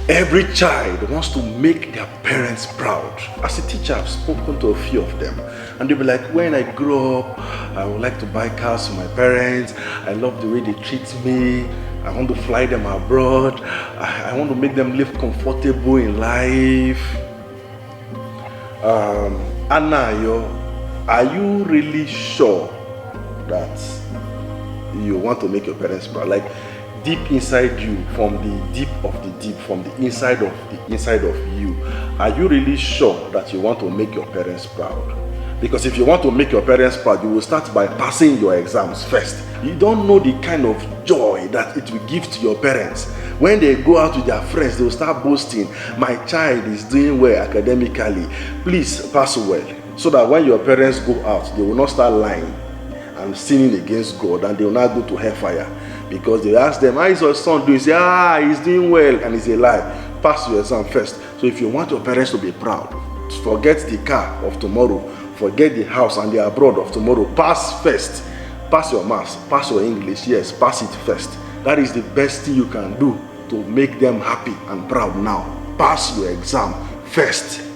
Every child wants to make their parents proud. As a teacher, I've spoken to a few of them, and they'll be like, when I grow up, I would like to buy cars for my parents. I love the way they treat me. I want to fly them abroad. I want to make them live comfortable in life. Anayo, are you really sure that you want to make your parents proud? Like, deep inside you, from the deep of the deep, from the inside of you, are you really sure that you want to make your parents proud? Because if you want to make your parents proud, you will start by passing your exams first. You don't know the kind of joy that it will give to your parents. When they go out with their friends, they will start boasting, my child is doing well academically, please pass well. So that when your parents go out, they will not start lying and sinning against God, and they will not go to hellfire. Because they ask them, how is your son doing? Say, he's doing well, and it's a lie. Pass your exam first. So if you want your parents to be proud, forget the car of tomorrow, forget the house and the abroad of tomorrow. Pass first. Pass your maths, pass your English. Yes, pass it first. That is the best thing you can do to make them happy and proud now. Pass your exam first.